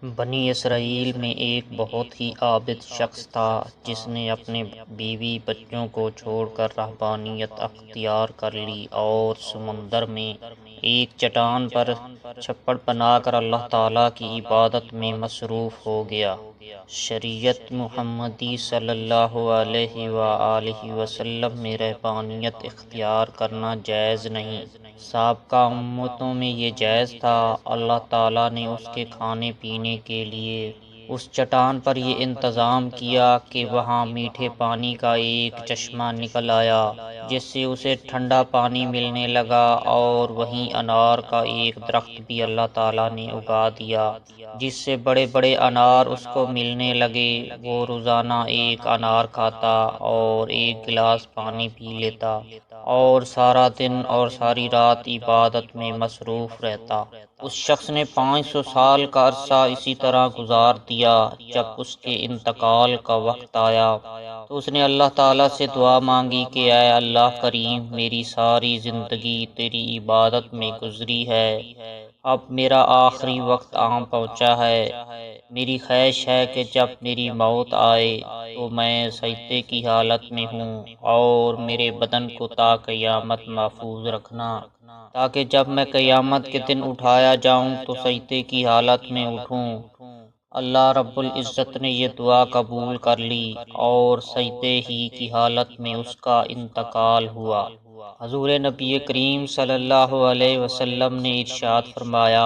بنی اسرائیل میں ایک بہت ہی عابد شخص تھا جس نے اپنے بیوی بچوں کو چھوڑ کر رہبانیت اختیار کر لی اور سمندر میں ایک چٹان پر چھپڑ بنا کر اللہ تعالیٰ کی عبادت میں مصروف ہو گیا۔ شریعت محمدی صلی اللہ علیہ وآلہ وسلم میں رہبانیت اختیار کرنا جائز نہیں۔ سابقہ امتوں میں یہ جائز تھا۔ اللہ تعالیٰ نے اس کے کھانے پینے کے لیے اس چٹان پر یہ انتظام کیا کہ وہاں میٹھے پانی کا ایک چشمہ نکل آیا جس سے اسے ٹھنڈا پانی ملنے لگا، اور وہیں انار کا ایک درخت بھی اللہ تعالیٰ نے اگا دیا جس سے بڑے بڑے انار اس کو ملنے لگے۔ وہ روزانہ ایک انار کھاتا اور ایک گلاس پانی پی لیتا اور سارا دن اور ساری رات عبادت میں مصروف رہتا۔ اس شخص نے 500 سال کا عرصہ اسی طرح گزار دیا۔ جب اس کے انتقال کا وقت آیا تو اس نے اللہ تعالیٰ سے دعا مانگی کہ اے اللہ کریم، میری ساری زندگی تیری عبادت میں گزری ہے، اب میرا آخری وقت آ پہنچا ہے۔ میری خواہش ہے کہ جب میری موت آئے تو میں سجدے کی حالت میں ہوں، اور میرے بدن کو تا قیامت محفوظ رکھنا، تاکہ جب میں قیامت کے دن اٹھایا جاؤں تو سجدے کی حالت میں اٹھوں۔ اللہ رب العزت نے یہ دعا قبول کر لی اور سجدے ہی کی حالت میں اس کا انتقال ہوا۔ حضور نبی کریم صلی اللہ علیہ وسلم نے ارشاد فرمایا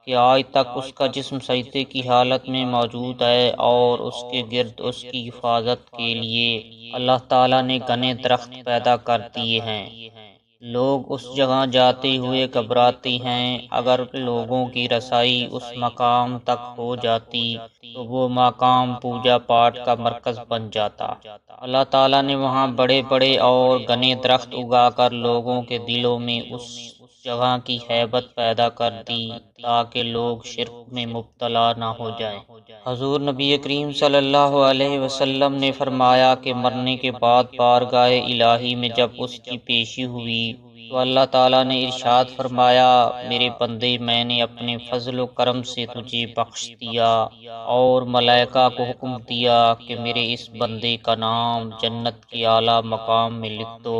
کہ آج تک اس کا جسم سجدے کی حالت میں موجود ہے، اور اس کے گرد اس کی حفاظت کے لیے اللہ تعالیٰ نے گھنے درخت پیدا کر دیے ہیں۔ لوگ اس جگہ جاتے ہوئے گھبراتے ہیں۔ اگر لوگوں کی رسائی اس مقام تک ہو جاتی تو وہ مقام پوجا پاٹ کا مرکز بن جاتا۔ اللہ تعالیٰ نے وہاں بڑے بڑے اور گھنے درخت اگا کر لوگوں کے دلوں میں اس جگہ کی ہیبت پیدا کر دی تاکہ لوگ شرک میں مبتلا نہ ہو جائیں۔ حضور نبی کریم صلی اللہ علیہ وسلم نے فرمایا کہ مرنے کے بعد بارگاہ الہی میں جب اس کی پیشی ہوئی تو اللہ تعالیٰ نے ارشاد فرمایا، میرے بندے، میں نے اپنے فضل و کرم سے تجھے بخش دیا، اور ملائکہ کو حکم دیا کہ میرے اس بندے کا نام جنت کے اعلیٰ مقام میں لکھ دو۔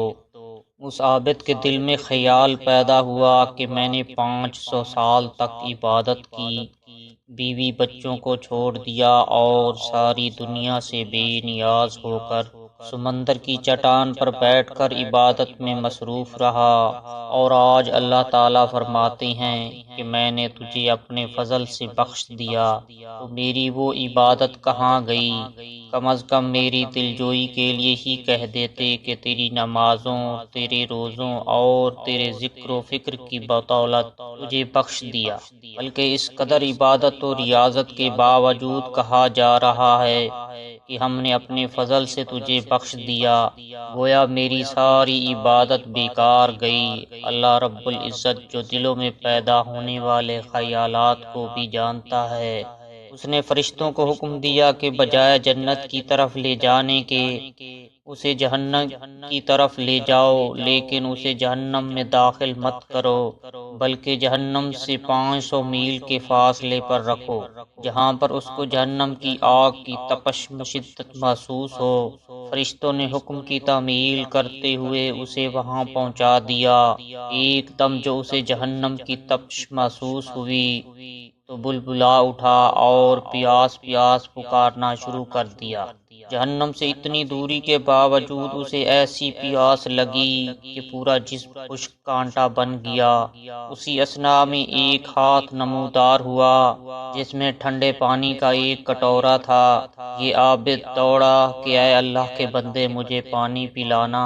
اس عابد کے دل میں خیال پیدا ہوا کہ میں نے 500 سال تک عبادت کی، بیوی بچوں کو چھوڑ دیا اور ساری دنیا سے بے نیاز ہو کر سمندر کی چٹان پر بیٹھ کر عبادت میں مصروف رہا، اور آج اللہ تعالیٰ فرماتے ہیں کہ میں نے تجھے اپنے فضل سے بخش دیا، تو میری وہ عبادت کہاں گئی؟ کم از کم میری دلجوئی کے لیے ہی کہہ دیتے کہ تیری نمازوں، تیرے روزوں اور تیرے ذکر و فکر کی بدولت تجھے بخش دیا۔ بلکہ اس قدر عبادت و ریاضت کے باوجود کہا جا رہا ہے کہ ہم نے اپنے فضل سے تجھے بخش دیا، گویا میری ساری عبادت بیکار گئی۔ اللہ رب العزت جو دلوں میں پیدا ہونے والے خیالات کو بھی جانتا ہے، اس نے فرشتوں کو حکم دیا کہ بجائے جنت کی طرف لے جانے کے اسے جہنم کی طرف لے جاؤ، لیکن اسے جہنم میں داخل مت کرو، بلکہ جہنم سے 500 میل کے فاصلے پر رکھو، جہاں پر اس کو جہنم کی آگ کی تپش میں شدت محسوس ہو۔ فرشتوں نے حکم کی تعمیل کرتے ہوئے اسے وہاں پہنچا دیا۔ ایک دم جو اسے جہنم کی تپش محسوس ہوئی تو بلبلا اٹھا اور پیاس پیاس پکارنا شروع کر دیا۔ جہنم سے اتنی دوری کے باوجود اسے ایسی پیاس لگی کہ پورا جسم خشک کانٹا بن گیا۔ اسی اثنا میں ایک ہاتھ نمودار ہوا جس میں ٹھنڈے پانی کا ایک کٹورا تھا۔ یہ عابد دوڑا کہ اے اللہ کے بندے، مجھے پانی پلانا،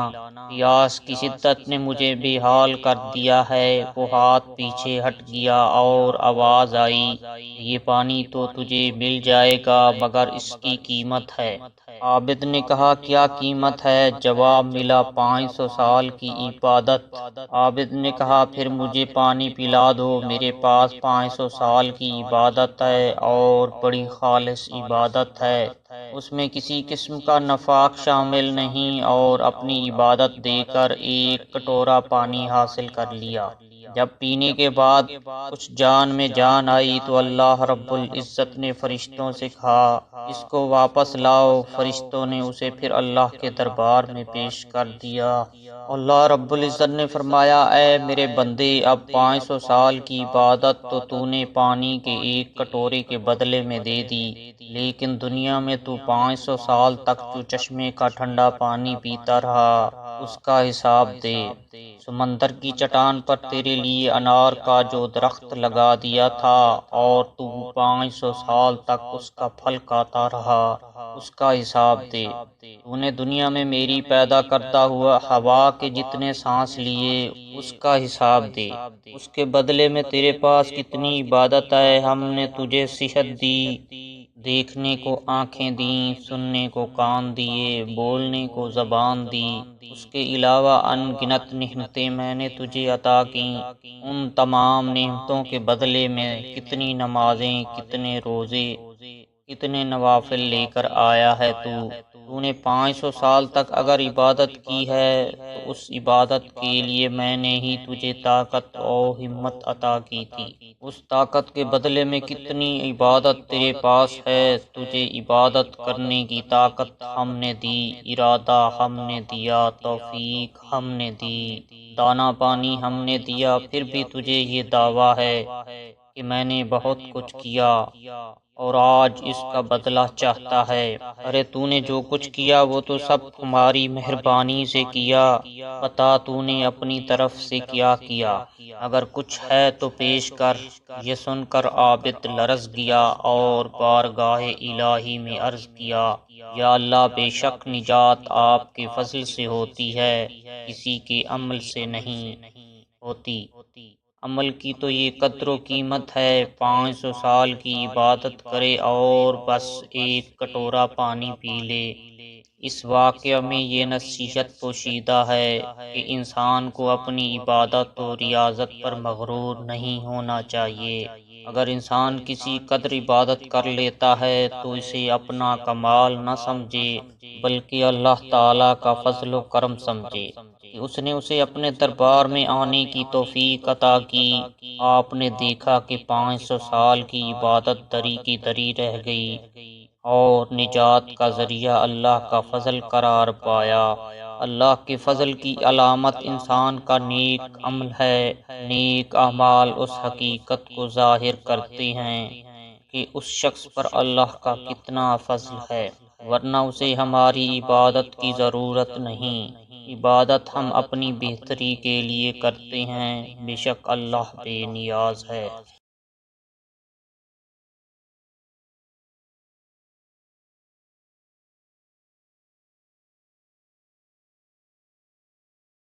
پیاس کی شدت نے مجھے بے حال کر دیا ہے۔ وہ ہاتھ پیچھے ہٹ گیا اور آواز آئی، یہ پانی تو تجھے مل جائے گا مگر اس کی قیمت ہے۔ عابد نے کہا، کیا قیمت ہے؟ جواب ملا، 500 سال کی عبادت۔ عابد نے کہا، پھر مجھے پانی پلا دو، میرے پاس 500 سال کی عبادت ہے اور بڑی خالص عبادت ہے، اس میں کسی قسم کا نفاق شامل نہیں، اور اپنی عبادت دے کر ایک کٹورا پانی حاصل کر لیا۔ جب پینے کے بعد کچھ جان میں جان آئی تو اللہ رب العزت نے فرشتوں سے کہا اس کو واپس لاؤ۔ فرشتوں نے اسے پھر اللہ کے دربار میں پیش کر دیا۔ اللہ رب العزت نے فرمایا اے میرے بندے، اب 500 سال کی عبادت تو تو نے پانی کے ایک کٹورے کے بدلے میں دے دی، لیکن دنیا میں تو 500 سال تک جو چشمے کا ٹھنڈا پانی پیتا رہا اس کا حساب دے۔ سمندر کی چٹان پر تیرے لیے انار کا جو درخت لگا دیا تھا اور تو 500 سال تک اس کا پھل کھاتا رہا، اس کا حساب دے۔ تو نے دنیا میں میری پیدا کرتا ہوا ہوا کے جتنے سانس لیے اس کا حساب دے۔ اس کے بدلے میں تیرے پاس کتنی عبادت ہے۔ ہم نے تجھے صحت دی، دیکھنے کو آنکھیں دیں، سننے کو کان دیے، بولنے کو زبان دی۔ اس کے علاوہ ان گنت نعمتیں میں نے تجھے عطا کیں۔ ان تمام نعمتوں کے بدلے میں کتنی نمازیں، کتنے روزے، کتنے نوافل لے کر آیا ہے تو نے 500 سال تک اگر عبادت کی ہے تو اس عبادت کے لیے میں نے ہی تجھے طاقت اور ہمت عطا کی تھی۔ اس طاقت کے بدلے میں کتنی عبادت تیرے پاس ہے۔ تجھے عبادت کرنے کی طاقت ہم نے دی، ارادہ ہم نے دیا، توفیق ہم نے دی، دانا پانی ہم نے دیا، پھر بھی تجھے یہ دعویٰ ہے کہ میں نے بہت کچھ کیا اور آج اس کا بدلہ چاہتا ہے۔ ارے تو نے جو کچھ کیا وہ تو سب ہماری مہربانی سے کیا، بتا تو نے اپنی طرف سے کیا کیا؟ اگر کچھ ہے تو پیش کر۔ یہ سن کر عابد لرز گیا اور بارگاہ الہی میں عرض کیا یا اللہ، بے شک نجات آپ کے فضل سے ہوتی ہے، کسی کے عمل سے نہیں ہوتی۔ عمل کی تو یہ قدر و قیمت ہے، 500 سال کی عبادت کرے اور بس ایک کٹورا پانی پی لے۔ اس واقعہ میں یہ نصیحت پوشیدہ ہے کہ انسان کو اپنی عبادت و ریاضت پر مغرور نہیں ہونا چاہیے۔ اگر انسان کسی قدر عبادت کر لیتا ہے تو اسے اپنا کمال نہ سمجھے بلکہ اللہ تعالیٰ کا فضل و کرم سمجھے کہ اس نے اسے اپنے دربار میں آنے کی توفیق عطا کی۔ آپ نے دیکھا کہ 500 سال کی عبادت دری کی دری رہ گئی اور نجات کا ذریعہ اللہ کا فضل قرار پایا۔ اللہ کے فضل کی علامت انسان کا نیک عمل ہے۔ نیک اعمال اس حقیقت کو ظاہر کرتے ہیں کہ اس شخص پر اللہ کا کتنا فضل ہے، ورنہ اسے ہماری عبادت کی ضرورت نہیں۔ عبادت ہم اپنی بہتری کے لیے کرتے ہیں، بے شک اللہ بے نیاز ہے۔